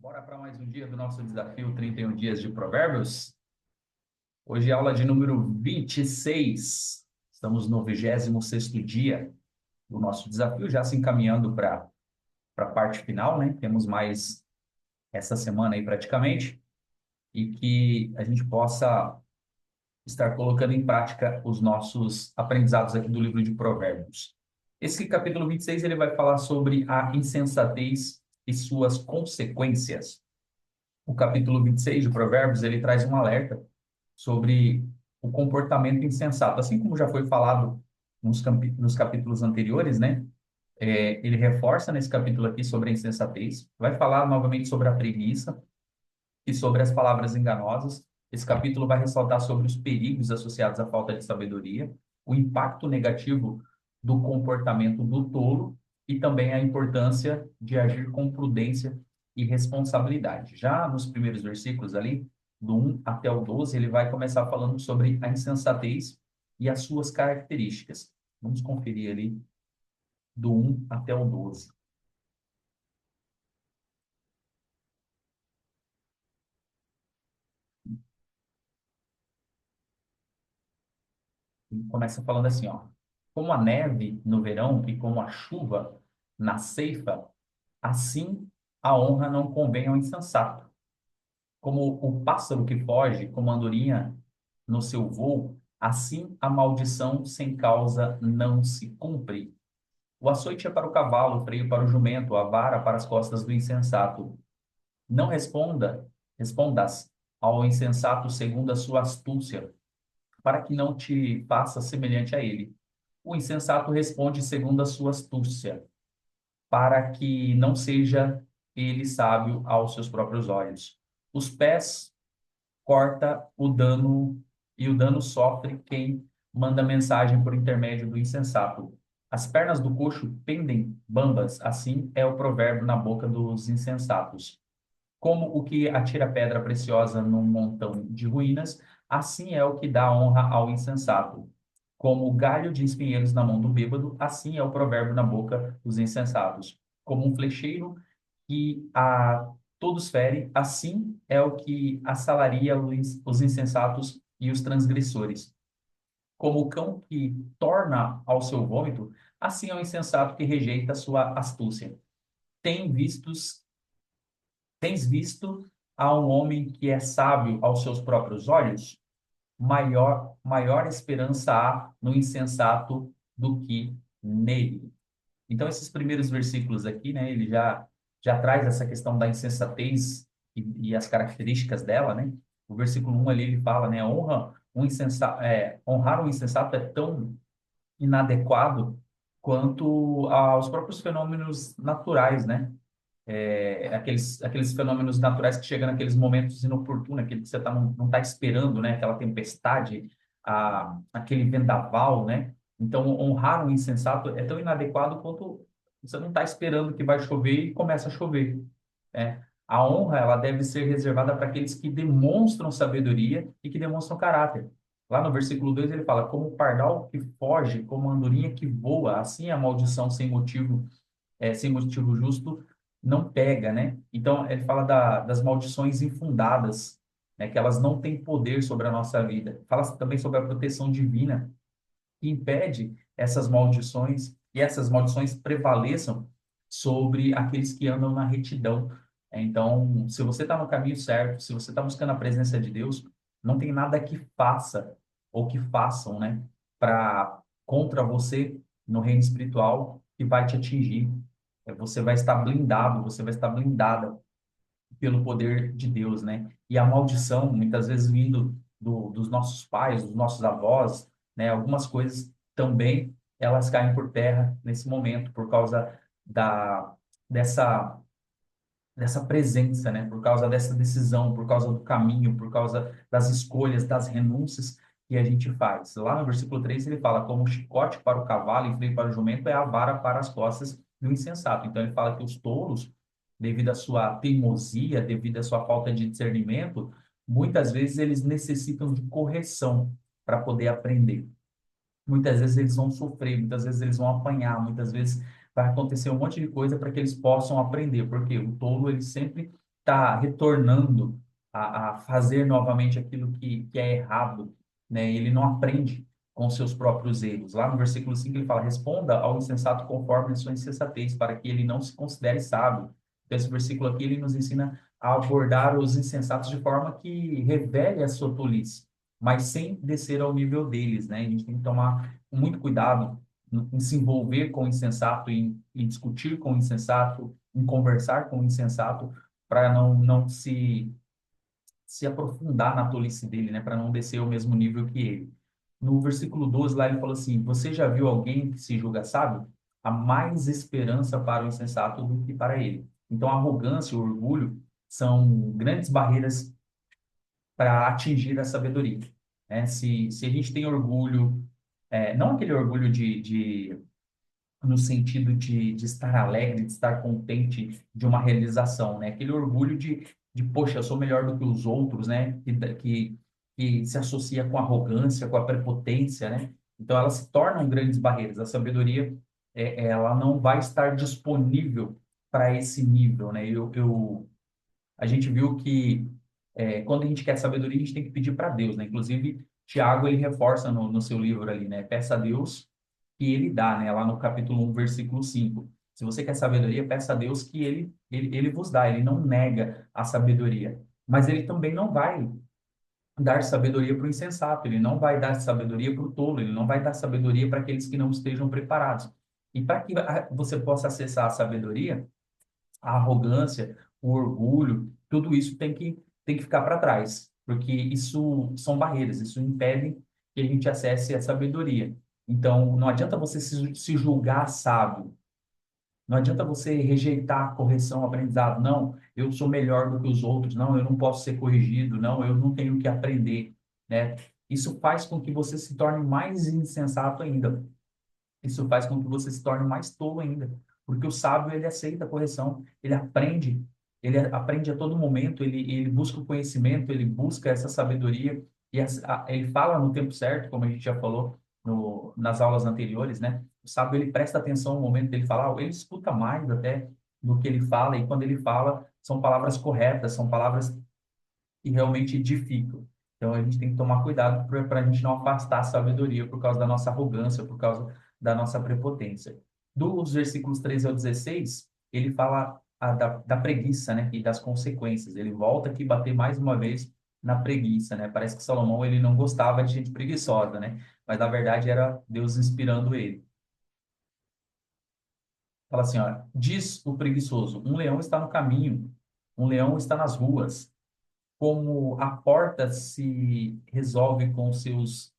Bora para mais um dia do nosso desafio 31 dias de Provérbios. Hoje é aula de número 26. Estamos no 26º dia do nosso desafio, já se encaminhando para a parte final, né? Temos mais essa semana aí praticamente, e que a gente possa estar colocando em prática os nossos aprendizados aqui do livro de Provérbios. Esse capítulo 26 ele vai falar sobre a insensatez e suas consequências. O capítulo 26 de Provérbios, ele traz um alerta sobre o comportamento insensato. Assim como já foi falado nos capítulos anteriores, né? Ele reforça nesse capítulo aqui sobre a insensatez, vai falar novamente sobre a preguiça e sobre as palavras enganosas. Esse capítulo vai ressaltar sobre os perigos associados à falta de sabedoria, o impacto negativo do comportamento do tolo e também a importância de agir com prudência e responsabilidade. Já nos primeiros versículos ali, do 1 até o 12, ele vai começar falando sobre a insensatez e as suas características. Vamos conferir ali do 1 até o 12. Ele começa falando assim, ó: como a neve no verão e como a chuva na ceifa, assim a honra não convém ao insensato. Como o pássaro que foge, como a andorinha no seu voo, assim a maldição sem causa não se cumpre. O açoite é para o cavalo, o freio para o jumento, a vara para as costas do insensato. Não respondas ao insensato segundo a sua astúcia, para que não te faça semelhante a ele. O insensato responde segundo a sua astúcia, para que não seja ele sábio aos seus próprios olhos. Os pés corta o dano, e o dano sofre quem manda mensagem por intermédio do insensato. As pernas do coxo pendem bambas, assim é o provérbio na boca dos insensatos. Como o que atira pedra preciosa num montão de ruínas, assim é o que dá honra ao insensato. Como o galho de espinheiros na mão do bêbado, assim é o provérbio na boca dos insensatos. Como um flecheiro que a todos fere, assim é o que assalaria os insensatos e os transgressores. Como o cão que torna ao seu vômito, assim é o insensato que rejeita a sua astúcia. Tem vistos Tens visto a um homem que é sábio aos seus próprios olhos? Maior esperança há no insensato do que nele. Então, esses primeiros versículos aqui, né, ele já traz essa questão da insensatez e as características dela, né? O versículo 1 ali, ele fala, né, honrar um insensato é tão inadequado quanto aos próprios fenômenos naturais, né? Aqueles fenômenos naturais que chegam naqueles momentos inoportunos, aquele que você não está esperando, né? Aquela tempestade, aquele vendaval, né? Então, honrar um insensato é tão inadequado quanto você não está esperando que vai chover e começa a chover, né? A honra, ela deve ser reservada para aqueles que demonstram sabedoria e que demonstram caráter. Lá no versículo 2 ele fala: como o pardal que foge, como a andorinha que voa, assim a maldição sem motivo justo não pega, né? Então, ele fala das maldições infundadas, né? Que elas não têm poder sobre a nossa vida. Fala também sobre a proteção divina, que impede essas maldições, e essas maldições prevaleçam sobre aqueles que andam na retidão. Então, se você está no caminho certo, se você está buscando a presença de Deus, não tem nada que faça ou que façam, né, para contra você no reino espiritual que vai te atingir. Você vai estar blindado, você vai estar blindada pelo poder de Deus, né? E a maldição, muitas vezes vindo dos nossos pais, dos nossos avós, né? Algumas coisas também elas caem por terra nesse momento por causa da dessa dessa presença, né? Por causa dessa decisão, por causa do caminho, por causa das escolhas, das renúncias que a gente faz. Lá no versículo 3 ele fala: como um chicote para o cavalo e freio para o jumento é a vara para as costas do insensato. Então ele fala que os tolos, devido à sua teimosia, devido à sua falta de discernimento, muitas vezes eles necessitam de correção para poder aprender. Muitas vezes eles vão sofrer, muitas vezes eles vão apanhar, muitas vezes vai acontecer um monte de coisa para que eles possam aprender, porque o tolo ele sempre está retornando a fazer novamente aquilo que é errado, né? Ele não aprende com seus próprios erros. Lá no versículo 5 ele fala: responda ao insensato conforme a sua insensatez, para que ele não se considere sábio. Então, esse versículo aqui ele nos ensina a abordar os insensatos de forma que revele a sua tolice, mas sem descer ao nível deles, né? A gente tem que tomar muito cuidado em se envolver com o insensato, em discutir com o insensato, em conversar com o insensato, para não se aprofundar na tolice dele, né? Para não descer ao mesmo nível que ele. No versículo 12 lá ele falou assim: você já viu alguém que se julga sábio? Há mais esperança para o insensato do que para ele. Então, a arrogância e o orgulho são grandes barreiras para atingir a sabedoria, né? Se a gente tem orgulho, não aquele orgulho no sentido de estar alegre, de estar contente de uma realização, né? Aquele orgulho poxa, eu sou melhor do que os outros, né? Que se associa com a arrogância, com a prepotência, né? Então, elas se tornam grandes barreiras. A sabedoria, ela não vai estar disponível para esse nível, né? A gente viu que quando a gente quer sabedoria, a gente tem que pedir para Deus, né? Inclusive, Tiago, ele reforça no seu livro ali, né? Peça a Deus que ele dá, né? Lá no capítulo 1, versículo 5. Se você quer sabedoria, peça a Deus que ele vos dá. Ele não nega a sabedoria. Mas ele também não vai dar sabedoria para o insensato. Ele não vai dar sabedoria para o tolo. Ele não vai dar sabedoria para aqueles que não estejam preparados. E para que você possa acessar a sabedoria, a arrogância, o orgulho, tudo isso tem que ficar para trás, porque isso são barreiras, isso impede que a gente acesse a sabedoria. Então, não adianta você se julgar sábio, não adianta você rejeitar a correção, o aprendizado. Não, eu sou melhor do que os outros. Não, eu não posso ser corrigido. Não, eu não tenho que aprender, né? Isso faz com que você se torne mais insensato ainda. Isso faz com que você se torne mais tolo ainda, porque o sábio ele aceita a correção, ele aprende a todo momento, ele busca o conhecimento, ele busca essa sabedoria e ele fala no tempo certo, como a gente já falou nas aulas anteriores, né? O sábio ele presta atenção no momento dele falar, ele escuta mais até do que ele fala e quando ele fala são palavras corretas, são palavras que realmente edificam. Então a gente tem que tomar cuidado para a gente não afastar a sabedoria por causa da nossa arrogância, por causa da nossa prepotência. Dos versículos 13 ao 16, ele fala da preguiça, né, e das consequências. Ele volta aqui bater mais uma vez na preguiça, né? Parece que Salomão ele não gostava de gente preguiçosa, né? Mas na verdade era Deus inspirando ele. Fala assim, ó, diz o preguiçoso, um leão está no caminho, um leão está nas ruas, como a porta se resolve com seus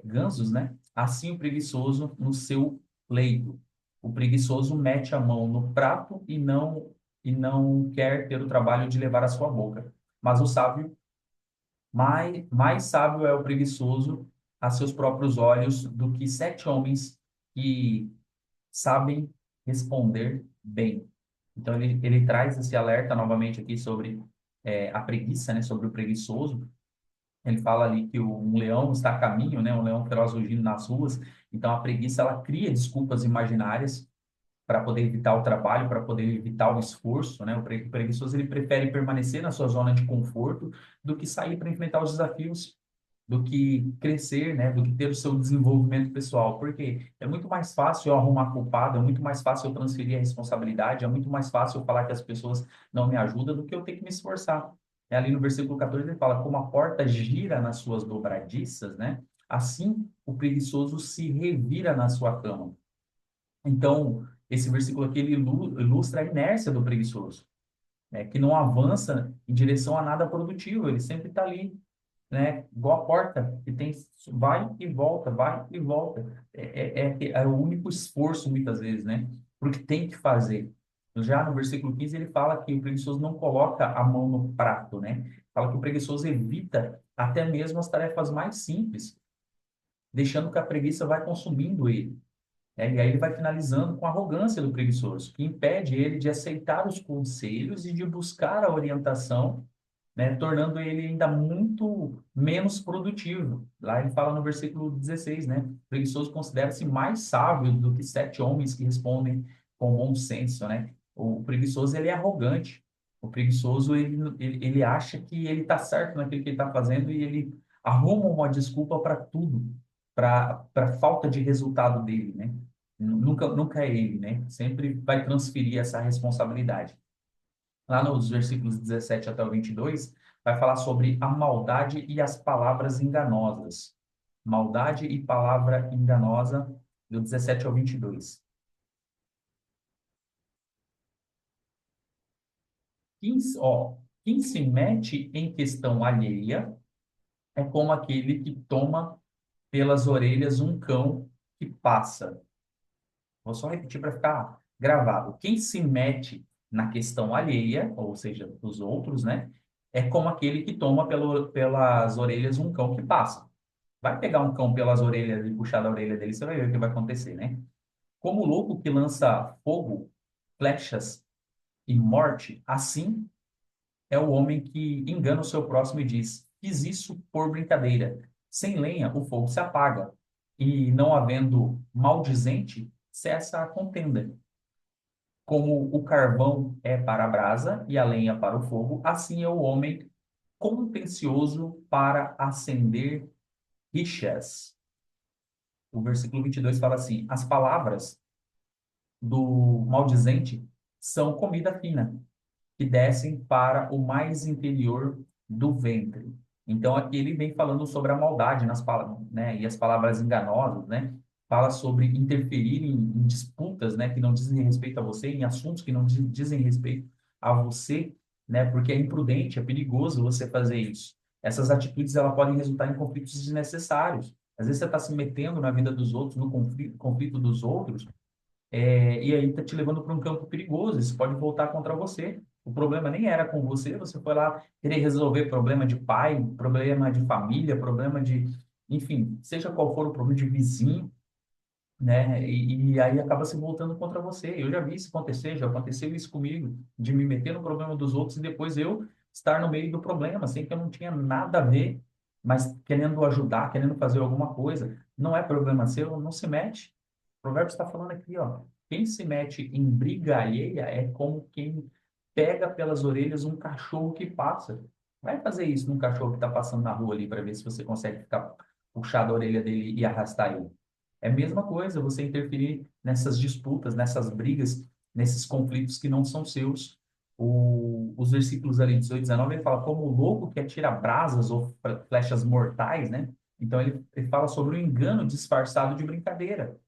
gansos, né? Assim o preguiçoso no seu leito. O preguiçoso mete a mão no prato e não quer ter o trabalho de levar à sua boca. Mas o sábio, mais sábio é o preguiçoso a seus próprios olhos do que 7 homens que sabem responder bem. Então ele traz esse alerta novamente aqui sobre a preguiça, né? Sobre o preguiçoso. Ele fala ali que um leão está a caminho, né? Um leão feroz rugindo nas ruas. Então, a preguiça, ela cria desculpas imaginárias para poder evitar o trabalho, para poder evitar o esforço, né? O preguiçoso, ele prefere permanecer na sua zona de conforto do que sair para enfrentar os desafios, do que crescer, né? Do que ter o seu desenvolvimento pessoal. Porque é muito mais fácil eu arrumar culpado, é muito mais fácil eu transferir a responsabilidade, é muito mais fácil eu falar que as pessoas não me ajudam do que eu ter que me esforçar. Ali no versículo 14 ele fala, como a porta gira nas suas dobradiças, né? Assim o preguiçoso se revira na sua cama. Então, esse versículo aqui ele ilustra a inércia do preguiçoso, né? Que não avança em direção a nada produtivo, ele sempre está ali, né? Igual a porta, que tem vai e volta. É o único esforço, muitas vezes, né? Porque tem que fazer. Já no versículo 15, ele fala que o preguiçoso não coloca a mão no prato, né? Fala que o preguiçoso evita até mesmo as tarefas mais simples, deixando que a preguiça vai consumindo ele. E aí ele vai finalizando com a arrogância do preguiçoso, que impede ele de aceitar os conselhos e de buscar a orientação, né, tornando ele ainda muito menos produtivo. Lá ele fala no versículo 16, né? O preguiçoso considera-se mais sábio do que 7 homens que respondem com bom senso, né? O preguiçoso, ele é arrogante. O preguiçoso, ele acha que ele está certo naquilo que ele está fazendo e ele arruma uma desculpa para tudo, para falta de resultado dele, né? Nunca é ele, né? Sempre vai transferir essa responsabilidade. Lá nos versículos 17 até o 22, vai falar sobre a maldade e as palavras enganosas. Maldade e palavra enganosa, do 17 ao 22. Quem se mete em questão alheia é como aquele que toma pelas orelhas um cão que passa. Vou só repetir para ficar gravado. Quem se mete na questão alheia, ou seja, dos outros, né? É como aquele que toma pelas orelhas um cão que passa. Vai pegar um cão pelas orelhas e puxar da orelha dele, você vai ver o que vai acontecer, né? Como o louco que lança fogo, flechas e morte, assim é o homem que engana o seu próximo e diz: fiz isso por brincadeira. Sem lenha, o fogo se apaga. E não havendo maldizente, cessa a contenda. Como o carvão é para a brasa e a lenha para o fogo, assim é o homem contencioso para acender rixas. O versículo 22 fala assim: as palavras do maldizente são comida fina, que descem para o mais interior do ventre. Então, aqui ele vem falando sobre a maldade nas palavras, né? E as palavras enganosas, né? Fala sobre interferir em disputas, né? Que não dizem respeito a você, em assuntos que não dizem respeito a você, né? Porque é imprudente, é perigoso você fazer isso. Essas atitudes, ela podem resultar em conflitos desnecessários. Às vezes você está se metendo na vida dos outros, no conflito dos outros, e aí está te levando para um campo perigoso. Isso pode voltar contra você. O problema nem era com você, você foi lá querer resolver problema de pai, problema de família, problema de, enfim, seja qual for o problema de vizinho, né? E aí acaba se voltando contra você. Eu já vi isso acontecer, já aconteceu isso comigo, de me meter no problema dos outros e depois eu estar no meio do problema, sem que eu não tinha nada a ver, mas querendo ajudar, querendo fazer alguma coisa. Não é problema seu, não se mete. O provérbio está falando aqui, ó, quem se mete em briga alheia é como quem pega pelas orelhas um cachorro que passa. Vai fazer isso num cachorro que está passando na rua ali para ver se você consegue ficar puxar a orelha dele e arrastar ele. É a mesma coisa você interferir nessas disputas, nessas brigas, nesses conflitos que não são seus. Os versículos ali 18 e 19, ele fala como o louco que atira brasas ou flechas mortais, né? Então ele fala sobre o engano disfarçado de brincadeira.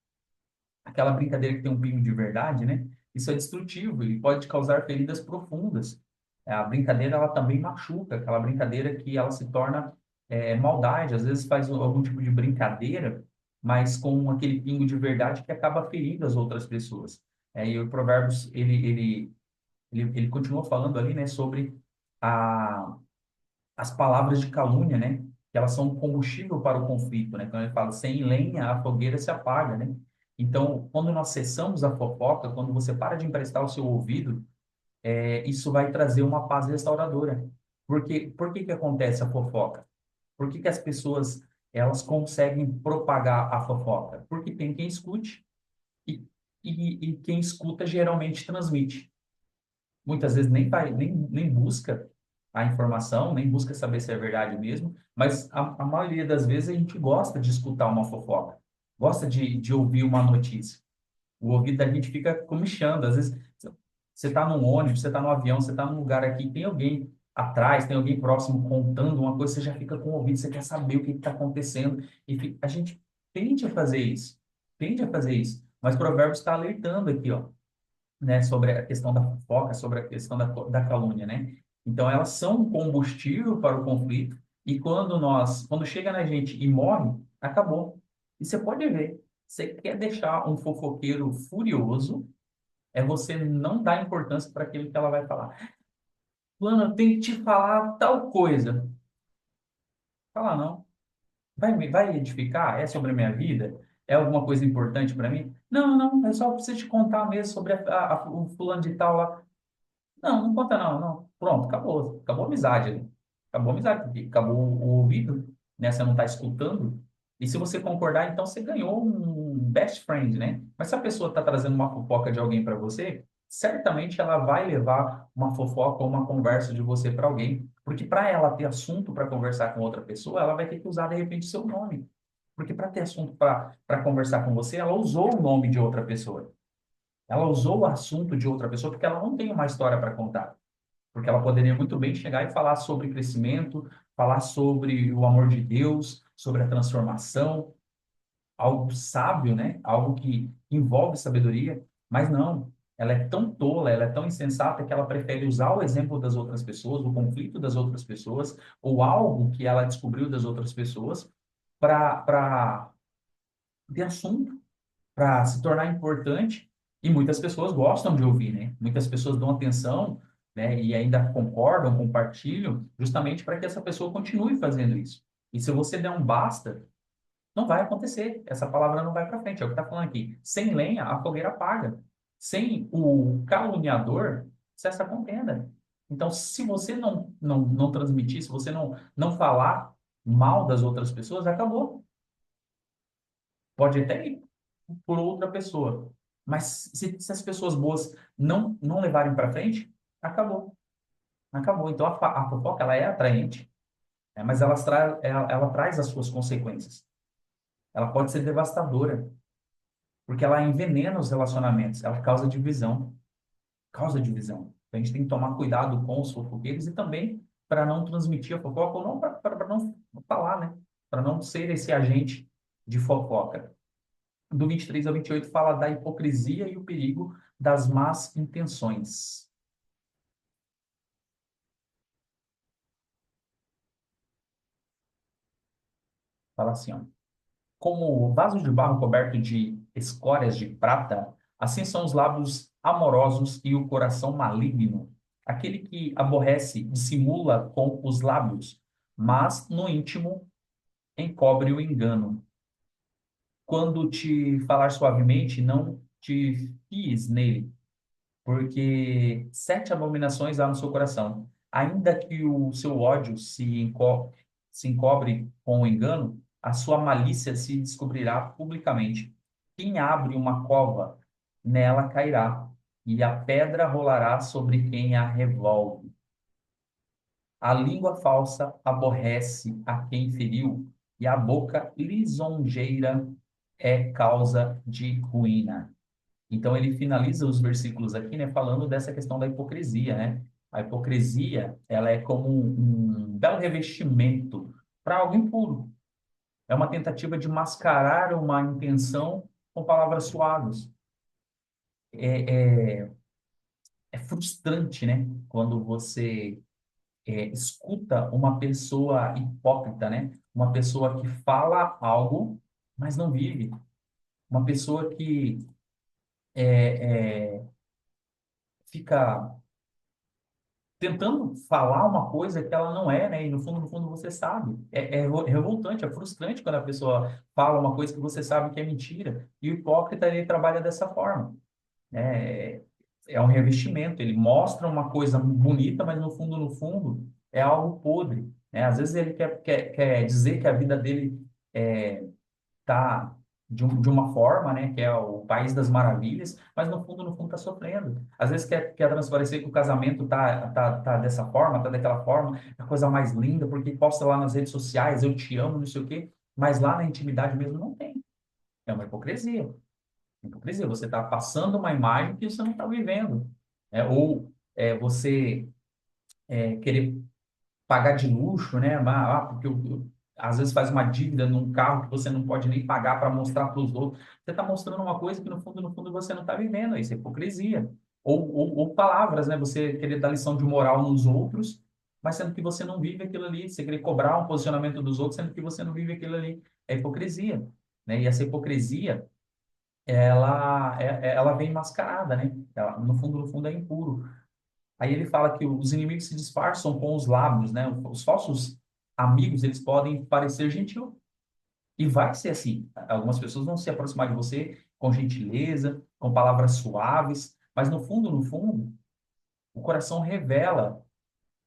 Aquela brincadeira que tem um pingo de verdade, né? Isso é destrutivo e pode causar feridas profundas. A brincadeira, ela também machuca, aquela brincadeira que ela se torna maldade, às vezes faz algum tipo de brincadeira, mas com aquele pingo de verdade que acaba ferindo as outras pessoas. E o Provérbios, ele continua falando ali, né, sobre a, as palavras de calúnia, né? Que elas são um combustível para o conflito, né? Quando ele fala, sem lenha, a fogueira se apaga, né? Então, quando nós cessamos a fofoca, quando você para de emprestar o seu ouvido, isso vai trazer uma paz restauradora. Por que que acontece a fofoca? Por que que as pessoas, elas conseguem propagar a fofoca? Porque tem quem escute e, e quem escuta geralmente transmite. Muitas vezes nem busca a informação, nem busca saber se é verdade mesmo, mas a maioria das vezes a gente gosta de escutar uma fofoca, gosta de ouvir uma notícia. O ouvido da gente fica comichando. Às vezes você está num ônibus, você está no avião, você está num lugar aqui, tem alguém atrás, tem alguém próximo contando uma coisa, você já fica com o ouvido, você quer saber o que está acontecendo. A gente tende a fazer isso, tende a fazer isso. Mas Provérbios está alertando aqui, ó, né, sobre a questão da fofoca, sobre a questão da calúnia, né? Então, elas são um combustível para o conflito e quando chega na gente e morre, acabou. E você pode ver, você quer deixar um fofoqueiro furioso, é você não dar importância para aquilo que ela vai falar. Plano, eu tenho que te falar tal coisa. Fala não. Vai edificar? É sobre a minha vida? É alguma coisa importante para mim? Não, não, é só para você te contar mesmo sobre o fulano de tal lá. Não, não conta não, não. Pronto, acabou. Acabou a amizade ali. Acabou a amizade, porque acabou o ouvido, né? Você não está escutando. E se você concordar, então você ganhou um best friend, né? Mas se a pessoa está trazendo uma fofoca de alguém para você, certamente ela vai levar uma fofoca ou uma conversa de você para alguém, porque para ela ter assunto para conversar com outra pessoa, ela vai ter que usar de repente seu nome. Porque para ter assunto para conversar com você, ela usou o nome de outra pessoa. Ela usou o assunto de outra pessoa porque ela não tem uma história para contar. Porque ela poderia muito bem chegar e falar sobre crescimento, falar sobre o amor de Deus, sobre a transformação, algo sábio, né? Algo que envolve sabedoria, mas não. Ela é tão tola, ela é tão insensata que ela prefere usar o exemplo das outras pessoas, o conflito das outras pessoas, ou algo que ela descobriu das outras pessoas, para ter assunto, para se tornar importante. E muitas pessoas gostam de ouvir, né? Muitas pessoas dão atenção, né? E ainda concordam, compartilham, justamente para que essa pessoa continue fazendo isso. E se você der um basta, não vai acontecer. Essa palavra não vai para frente. É o que está falando aqui. Sem lenha, a fogueira apaga. Sem o caluniador, cessa a contenda. Então, se você não transmitir, se você não falar mal das outras pessoas, acabou. Pode até ir por outra pessoa. Mas se as pessoas boas não levarem para frente, acabou. Acabou. Então, a fofoca, ela é atraente, né? Mas ela traz as suas consequências. Ela pode ser devastadora, porque ela envenena os relacionamentos, ela causa divisão, causa divisão. Então, a gente tem que tomar cuidado com os fofoqueiros e também para não transmitir a fofoca ou não para não falar, né? Para não ser esse agente de fofoca. Do 23 ao 28 fala da hipocrisia e o perigo das más intenções. Fala assim, ó. Como vaso de barro coberto de escórias de prata, assim são os lábios amorosos e o coração maligno. Aquele que aborrece dissimula com os lábios, mas no íntimo encobre o engano. Quando te falar suavemente, não te fies nele, porque sete abominações há no seu coração. Ainda que o seu ódio se encobre com o engano, a sua malícia se descobrirá publicamente. Quem abre uma cova, nela cairá, e a pedra rolará sobre quem a revolve. A língua falsa aborrece a quem feriu, e a boca lisonjeira é causa de ruína. Então ele finaliza os versículos aqui, né, falando dessa questão da hipocrisia, né? A hipocrisia, ela é como um belo revestimento para algo impuro. É uma tentativa de mascarar uma intenção com palavras suaves. É, é, é frustrante, né? Quando você escuta uma pessoa hipócrita, né? Uma pessoa que fala algo, mas não vive. Uma pessoa que fica tentando falar uma coisa que ela não é, né? E no fundo você sabe. É revoltante, é frustrante quando a pessoa fala uma coisa que você sabe que é mentira. E o hipócrita, ele trabalha dessa forma, né? É um revestimento, ele mostra uma coisa bonita, mas no fundo, é algo podre, né? Às vezes ele quer dizer que a vida dele tá de uma forma, né, que é o país das maravilhas, mas no fundo está sofrendo. Às vezes quer transparecer que o casamento tá dessa forma, tá daquela forma, é a coisa mais linda, porque posta lá nas redes sociais, eu te amo, não sei o quê, mas lá na intimidade mesmo não tem. É uma hipocrisia. Hipocrisia, você está passando uma imagem que você não está vivendo. Você querer pagar de luxo, né? Porque às vezes faz uma dívida num carro que você não pode nem pagar para mostrar para os outros. Você está mostrando uma coisa que no fundo você não está vivendo. Isso é hipocrisia. Ou palavras, né? Você querer dar lição de moral nos outros, mas sendo que você não vive aquilo ali. Você querer cobrar um posicionamento dos outros, sendo que você não vive aquilo ali. É hipocrisia, né? E essa hipocrisia, ela vem mascarada, né? Ela, no fundo, é impuro. Aí ele fala que os inimigos se disfarçam com os lábios, né? Os falsos amigos, eles podem parecer gentil. E vai ser assim. Algumas pessoas vão se aproximar de você com gentileza, com palavras suaves, mas no fundo, o coração revela,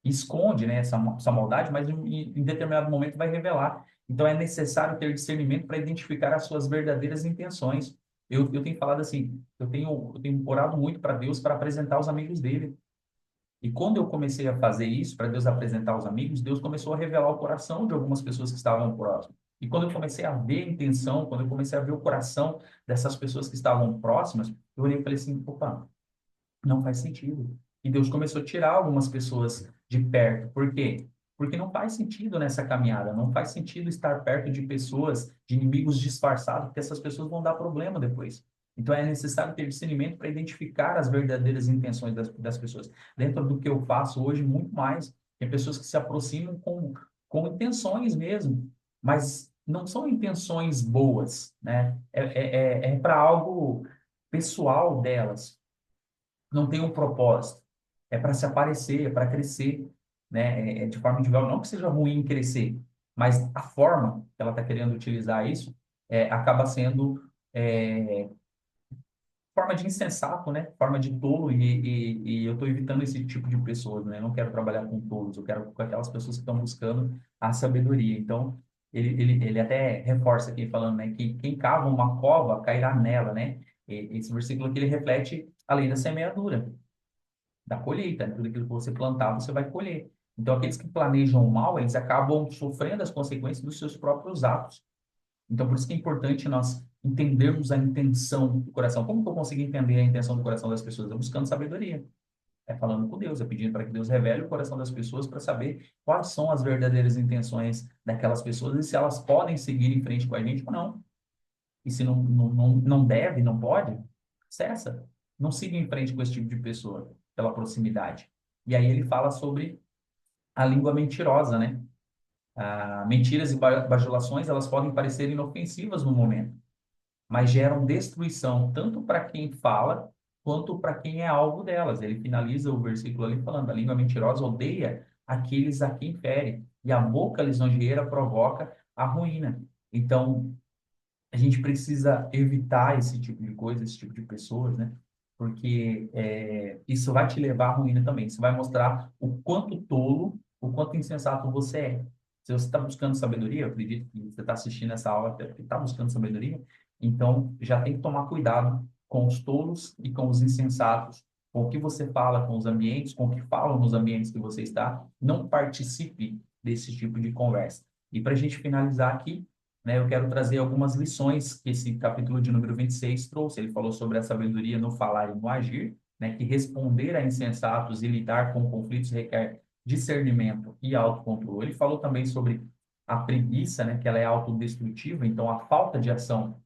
esconde, né, essa maldade, mas em determinado momento vai revelar. Então é necessário ter discernimento para identificar as suas verdadeiras intenções. Eu tenho falado assim, eu tenho orado muito para Deus para apresentar os amigos dele. E quando eu comecei a fazer isso, para Deus apresentar os amigos, Deus começou a revelar o coração de algumas pessoas que estavam próximas. E quando eu comecei a ver a intenção, quando eu comecei a ver o coração dessas pessoas que estavam próximas, eu olhei e falei assim, opa, não faz sentido. E Deus começou a tirar algumas pessoas de perto. Por quê? Porque não faz sentido nessa caminhada, não faz sentido estar perto de pessoas, de inimigos disfarçados, porque essas pessoas vão dar problema depois. Então é necessário ter discernimento para identificar as verdadeiras intenções das pessoas. Dentro do que eu faço hoje, muito mais, tem pessoas que se aproximam com intenções mesmo, mas não são intenções boas, né? É para algo pessoal delas, não tem um propósito. É para se aparecer, é para crescer, né? É de forma individual. Não que seja ruim crescer, mas a forma que ela está querendo utilizar isso acaba sendo é, forma de insensato, né? Forma de tolo e eu estou evitando esse tipo de pessoas, né? Eu não quero trabalhar com tolos, eu quero com aquelas pessoas que estão buscando a sabedoria. Então, ele até reforça aqui falando, né? Que quem cava uma cova cairá nela, né? Esse versículo aqui ele reflete a lei da semeadura da colheita, né? Tudo aquilo que você plantar, você vai colher. Então, aqueles que planejam o mal, eles acabam sofrendo as consequências dos seus próprios atos. Então, por isso que é importante nós entendermos a intenção do coração. Como que eu consigo entender a intenção do coração das pessoas? É buscando sabedoria. É falando com Deus, é pedindo para que Deus revele o coração das pessoas para saber quais são as verdadeiras intenções daquelas pessoas e se elas podem seguir em frente com a gente ou não. E se não deve, não pode, cessa. Não siga em frente com esse tipo de pessoa, pela proximidade. E aí ele fala sobre a língua mentirosa, né? Mentiras e bajulações, elas podem parecer inofensivas no momento, mas geram destruição tanto para quem fala quanto para quem é alvo delas. Ele finaliza o versículo ali falando: a língua mentirosa odeia aqueles a quem fere, e a boca lisonjeira provoca a ruína. Então, a gente precisa evitar esse tipo de coisa, esse tipo de pessoas, né? Porque isso vai te levar à ruína também. Isso vai mostrar o quanto tolo, o quanto insensato você é. Se você está buscando sabedoria, eu acredito que você está assistindo essa aula até porque está buscando sabedoria, então já tem que tomar cuidado com os tolos e com os insensatos, com o que você fala com os ambientes, com o que falam nos ambientes que você está. Não participe desse tipo de conversa. E para a gente finalizar aqui, né, eu quero trazer algumas lições que esse capítulo de número 26 trouxe. Ele falou sobre a sabedoria no falar e no agir, né, que responder a insensatos e lidar com conflitos requer discernimento e autocontrole. Ele falou também sobre a preguiça, né, que ela é autodestrutiva, então a falta de ação,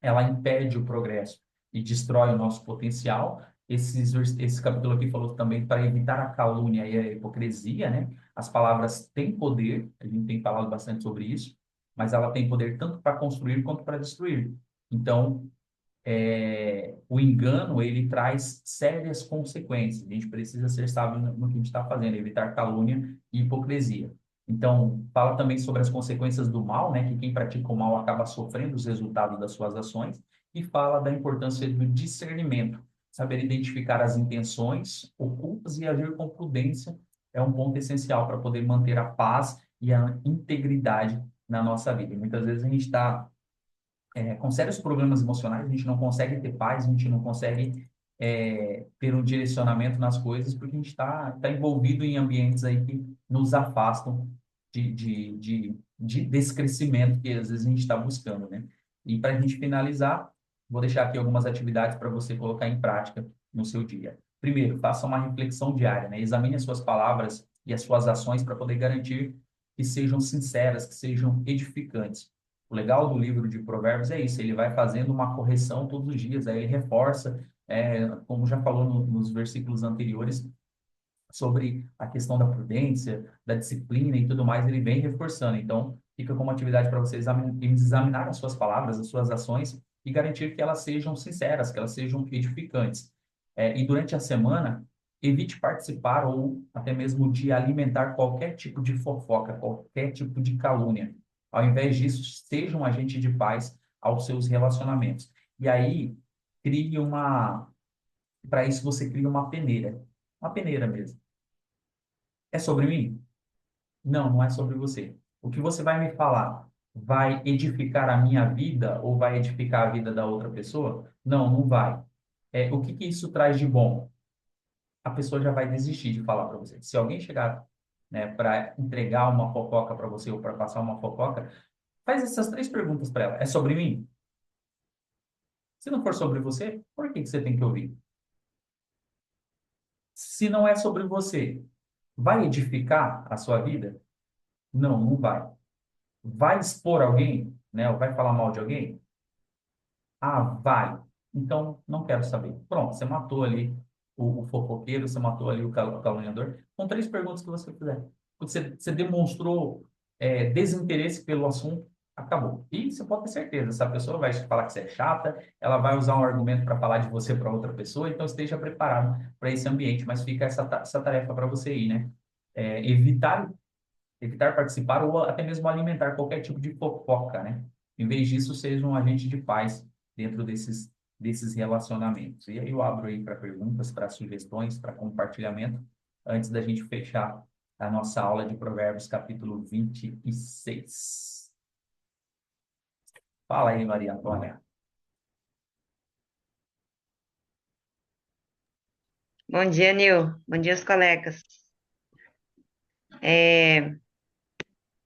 ela impede o progresso e destrói o nosso potencial. Esse capítulo aqui falou também para evitar a calúnia e a hipocrisia, né? As palavras têm poder, a gente tem falado bastante sobre isso, mas ela tem poder tanto para construir quanto para destruir. Então, o engano, ele traz sérias consequências. A gente precisa ser sábio no que a gente está fazendo, evitar calúnia e hipocrisia. Então, fala também sobre as consequências do mal, né? Que quem pratica o mal acaba sofrendo os resultados das suas ações. E fala da importância do discernimento, saber identificar as intenções ocultas e agir com prudência é um ponto essencial para poder manter a paz e a integridade na nossa vida. E muitas vezes a gente está com sérios problemas emocionais, a gente não consegue ter paz, a gente não consegue ter um direcionamento nas coisas, porque a gente tá envolvido em ambientes aí que nos afastam desse crescimento que às vezes a gente está buscando, né? E para a gente finalizar, vou deixar aqui algumas atividades para você colocar em prática no seu dia. Primeiro, faça uma reflexão diária, né? Examine as suas palavras e as suas ações para poder garantir que sejam sinceras, que sejam edificantes. O legal do livro de Provérbios é isso, ele vai fazendo uma correção todos os dias, aí ele reforça, como já falou nos versículos anteriores, sobre a questão da prudência, da disciplina e tudo mais, ele vem reforçando. Então, fica como atividade para você examinar as suas palavras, as suas ações e garantir que elas sejam sinceras, que elas sejam edificantes. E durante a semana, evite participar ou até mesmo de alimentar qualquer tipo de fofoca, qualquer tipo de calúnia. Ao invés disso, seja um agente de paz aos seus relacionamentos. E aí, crie uma. Para isso, você cria uma peneira mesmo. É sobre mim? Não, não é sobre você. O que você vai me falar? vai edificar a minha vida ou vai edificar a vida da outra pessoa? Não, não vai. O que que isso traz de bom? A pessoa já vai desistir de falar para você. Se alguém chegar, né, para entregar uma fofoca para você ou para passar uma fofoca, faz essas três perguntas para ela. É sobre mim? Se não for sobre você, por que que você tem que ouvir? Se não é sobre você, vai edificar a sua vida? Não, não vai. Vai expor alguém, né? Ou vai falar mal de alguém? Ah, vai. Então, não quero saber. Pronto, você matou ali o fofoqueiro, você matou ali o caluniador. Com três perguntas que você fizer. Você demonstrou desinteresse pelo assunto, acabou. E você pode ter certeza, essa pessoa vai falar que você é chata, ela vai usar um argumento para falar de você para outra pessoa, então esteja preparado para esse ambiente. Mas fica essa tarefa para você aí, né? Evitar participar ou até mesmo alimentar qualquer tipo de fofoca, né? Em vez disso, seja um agente de paz dentro desses relacionamentos. E aí eu abro aí para perguntas, para sugestões, para compartilhamento, antes da gente fechar a nossa aula de Provérbios, capítulo 26. Fala aí, Maria Antônia. Bom dia, Nil. Bom dia, os colegas. É,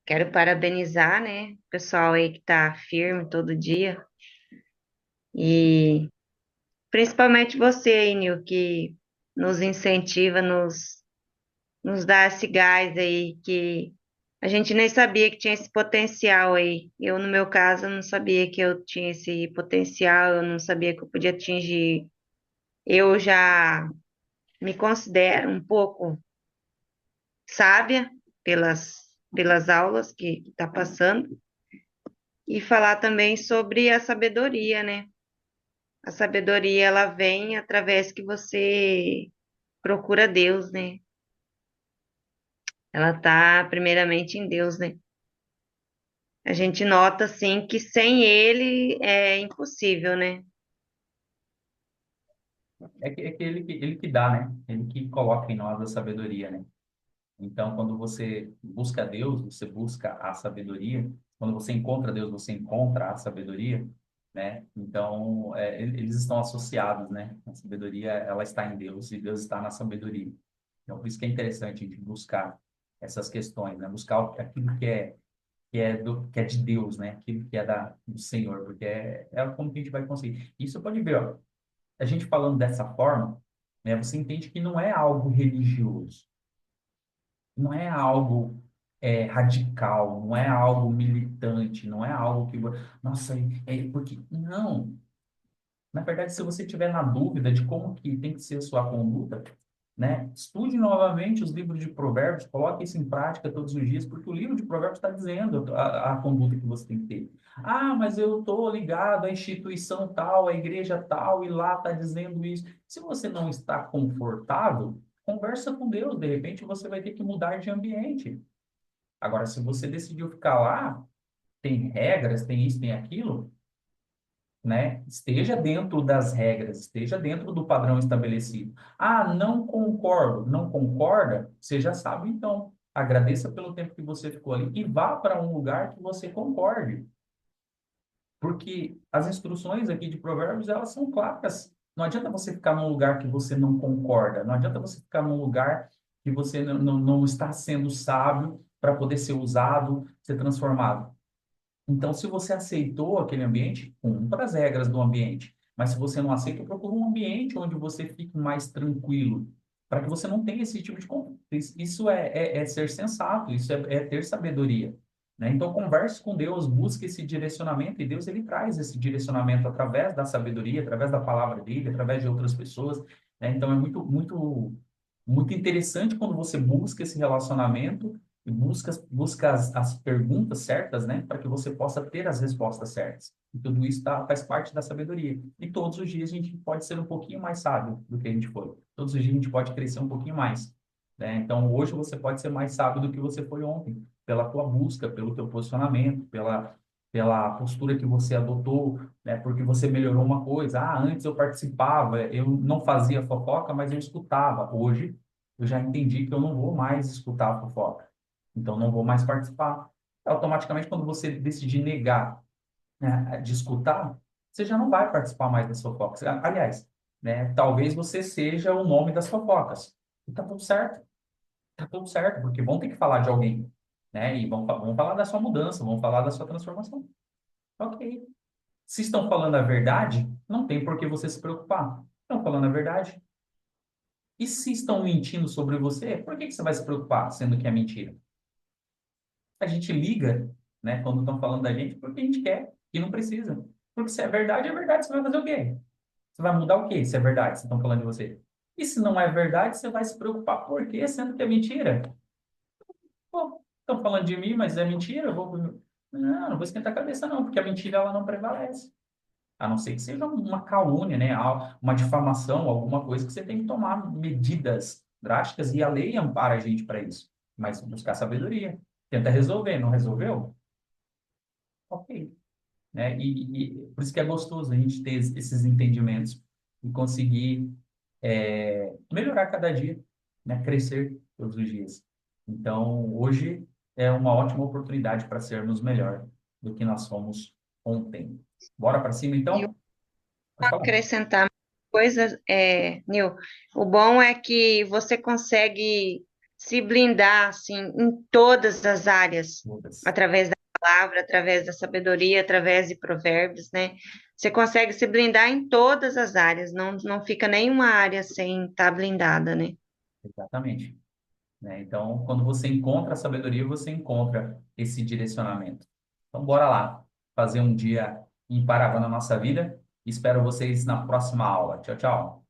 quero parabenizar, né, o pessoal aí que tá firme todo dia e principalmente você aí, Nil, que nos incentiva, nos dá esse gás aí que a gente nem sabia que tinha esse potencial aí. Eu, no meu caso, não sabia que eu tinha esse potencial, eu não sabia que eu podia atingir. Eu já me considero um pouco sábia pelas aulas que está passando, e falar também sobre a sabedoria, né? A sabedoria, ela vem através que você procura Deus, né? Ela tá primeiramente em Deus, né? A gente nota, assim, que sem Ele é impossível, né? É que ele que dá, né? Ele que coloca em nós a sabedoria, né? Então, quando você busca Deus, você busca a sabedoria. Quando você encontra Deus, você encontra a sabedoria, né? Então, eles estão associados, né? A sabedoria, ela está em Deus e Deus está na sabedoria. Então, por isso que é interessante a gente buscar essas questões, né? Buscar aquilo que é de Deus, né? Aquilo que é do Senhor, porque é como que a gente vai conseguir. Isso pode ver, ó, a gente falando dessa forma, né? Você entende que não é algo religioso, não é algo radical, não é algo militante, não é algo que, nossa, porque não. Na verdade, se você tiver na dúvida de como que tem que ser a sua conduta, né, estude novamente os livros de Provérbios, coloque isso em prática todos os dias, porque o livro de Provérbios está dizendo a conduta que você tem que ter. Ah, mas eu estou ligado à instituição tal, à igreja tal, e lá está dizendo isso. Se você não está confortável, conversa com Deus, de repente você vai ter que mudar de ambiente. Agora, se você decidiu ficar lá, tem regras, tem isso, tem aquilo, né? Esteja dentro das regras, esteja dentro do padrão estabelecido. Ah, não concordo, não concorda? Você já sabe, então. Agradeça pelo tempo que você ficou ali e vá para um lugar que você concorde. Porque as instruções aqui de Provérbios, elas são claras. Não adianta você ficar num lugar que você não concorda. Não adianta você ficar num lugar que você não está sendo sábio para poder ser usado, ser transformado. Então, se você aceitou aquele ambiente, cumpra as regras do ambiente. Mas se você não aceita, procura um ambiente onde você fique mais tranquilo, para que você não tenha esse tipo de conflito. Isso é ser sensato, isso é ter sabedoria, né? Então, converse com Deus, busque esse direcionamento, e Deus ele traz esse direcionamento através da sabedoria, através da palavra dele, através de outras pessoas, né? Então, é muito, muito, muito interessante quando você busca esse relacionamento e busca as perguntas certas, né, para que você possa ter as respostas certas. E tudo isso faz parte da sabedoria. E todos os dias a gente pode ser um pouquinho mais sábio do que a gente foi. Todos os dias a gente pode crescer um pouquinho mais, né? Então, hoje você pode ser mais sábio do que você foi ontem, pela tua busca, pelo teu posicionamento, pela postura que você adotou, né? Porque você melhorou uma coisa. Ah, antes eu participava, eu não fazia fofoca, mas eu escutava. Hoje eu já entendi que eu não vou mais escutar a fofoca. Então, não vou mais participar. Automaticamente, quando você decidir negar, né, de escutar, você já não vai participar mais das fofocas. Aliás, né, talvez você seja o nome das fofocas. E tá tudo certo, porque vão ter que falar de alguém, né? E vão falar da sua mudança, vão falar da sua transformação. Ok. Se estão falando a verdade, não tem por que você se preocupar. Estão falando a verdade. E se estão mentindo sobre você, por que que você vai se preocupar, sendo que é mentira? A gente liga, né, quando estão falando da gente, porque a gente quer e não precisa. Porque se é verdade, você vai fazer o quê? Você vai mudar o quê se é verdade, se estão falando de você? E se não é verdade, você vai se preocupar por quê, sendo que é mentira? Pô, estão falando de mim, mas é mentira? Eu vou... não vou esquentar a cabeça não, porque a mentira ela não prevalece. A não ser que seja uma calúnia, né? Uma difamação, alguma coisa que você tem que tomar medidas drásticas e a lei ampara a gente para isso. Mas buscar sabedoria. Tenta resolver, não resolveu? Ok. Né? E por isso que é gostoso a gente ter esses entendimentos e conseguir melhorar cada dia, né? Crescer todos os dias. Então, hoje é uma ótima oportunidade para sermos melhor do que nós fomos ontem. Bora para cima, E então? Pode falar. acrescentar coisas, Nil, o bom é que você consegue se blindar assim em todas as áreas, Lucas. através da palavra, através da sabedoria, através de provérbios, né? Você consegue se blindar em todas as áreas, não fica nenhuma área sem estar blindada, né? Exatamente. Né? Então, quando você encontra a sabedoria, você encontra esse direcionamento. Então, bora lá, fazer um dia imparável na nossa vida. Espero vocês na próxima aula. Tchau, tchau.